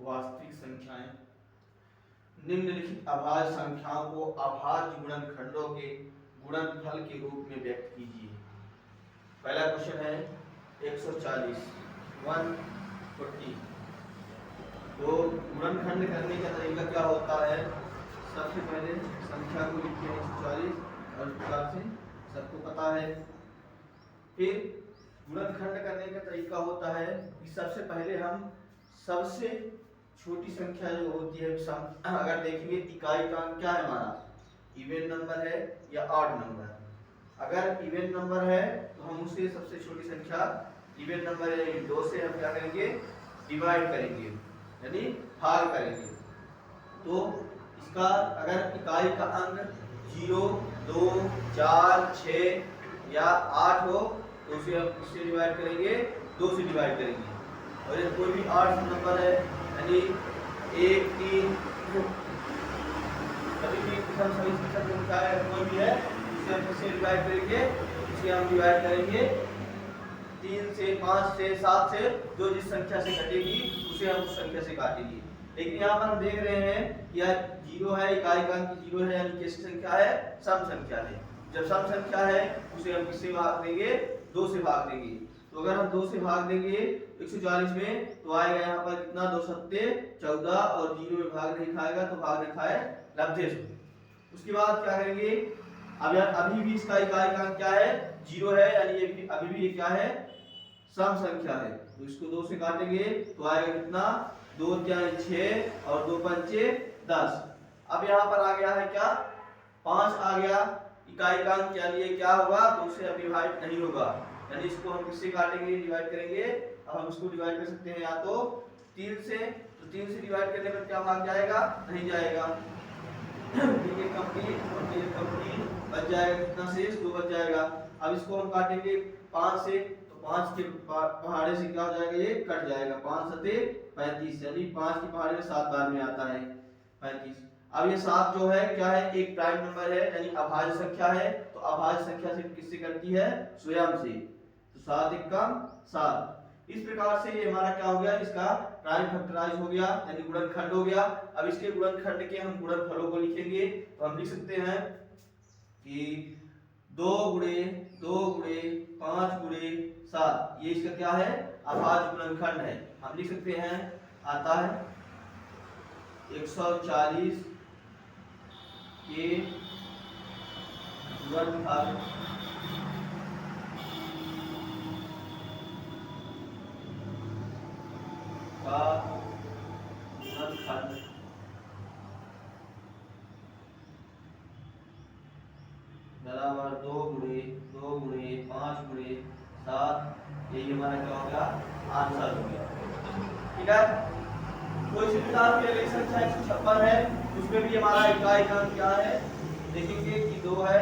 वास्तविक संख्याएं। निम्नलिखित अभाज्य संख्याओं को अभाज्य गुणनखंडों के गुणनफल के रूप में व्यक्त कीजिए। पहला क्वेश्चन है 140 140। तो गुणनखंड करने का तरीका क्या होता है? सबसे पहले संख्या को लिखते हैं 140 और इस प्रकार से सबको पता है। फिर गुणनखंड करने का तरीका होता है कि सबसे पहले हम सबसे छोटी संख्या जो होती है अगर देखेंगे इकाई का क्या है हमारा, इवन नंबर है या ऑड नंबर। अगर इवन नंबर है तो हम उसे सबसे छोटी संख्या इवन नंबर है 2 से हम क्या करेंगे, डिवाइड करेंगे यानी भाग करेंगे। तो इसका अगर इकाई का अंक 0 2 4 6 या 8 हो तो उसे हम किससे डिवाइड करेंगे, 2 से डिवाइड करेंगे। और यदि कोई भी 8 नंबर है यानी 1 3 सभी संख्या है कोई भी है इसे हम किससे डिवाइड करेंगे, इसे हम डिवाइड करेंगे 3 से 5 से 7 से, जो जिस संख्या से घटेगी उसे हम उस संख्या से काटेंगे। लेकिन यहाँ पर हम देख रहे हैं कि यह 0 है, इकाई का अंक 0 है यानी कैसी संख्या है, सम संख्या है। जब सम संख्या है उसे हम किससे भाग देंगे, 2 से भाग देंगे। तो अगर हम 2 से भाग देंगे 140 में तो आएगा यहाँ पर कितना, 2 सत्ते 14 और 0 में भाग नहीं खाएगा तो भाग नहीं खाए लब्धे। उसके बाद क्या करेंगे, अब अभी भी इसका इकाई का अंक क्या है, 0 है यानी ये अभी भी ये क्या है, सम संख्या है। तो इसको 2 से काटेंगे तो आएगा कितना, 2 3 6 और 2 5 10। अब यहाँ पर आ गया है क्या, 5 आ गया इकाई का अंक, यानी ये क्या होगा, 2 से अब डिवाइड नहीं होगा यानी इसको हम किससे काटेंगे, डिवाइड करेंगे। अब हम इसको डिवाइड कर सकते हैं या तो 3 से, तो 3 से डिवाइड करने पर क्या भाग जाएगा, नहीं जाएगा। ये कंप्लीट और ये कंप्लीट बच जाएगा, कितना शेष, 2 बच जाएगा। अब इसको हम काटेंगे 5 से, तो 5 के पहाड़े से क्या हो जाएगा, ये कट जाएगा, 5 सते 35 यानी 5 के पहाड़े में 7 बार में आता है 35। अब ये 7 जो है क्या है, एक प्राइम नंबर है यानी अभाज्य संख्या है। तो अभाज्य संख्या से किससे करती है, स्वयं से। तो 7 एकम 7। इस प्रकार से ये हमारा क्या हो गया, इसका प्राइम फैक्टराइज हो गया यानी गुणनखंड हो गया। अब इसके गुणनखंड के हम गुणनफलों को लिखेंगे। तो हम लिख सकते हैं कि 2 गुणे 2 गुणे 5 गुणे 7, ये इसका क्या है, अभाज्य गुणनखंड है। हम लिख सकते हैं, आता है 140 के गुणनफल का गुणनखंड बराबर 2 गुणे 2 गुणे 5 गुणे 7। यही हमारा क्या होगा, आंसर हो गया। ठीक है, कोई सी प्रकार की अगली संख्या 156 है, उसमें भी हमारा इकाई का अंक क्या है, देखेंगे कि 2 है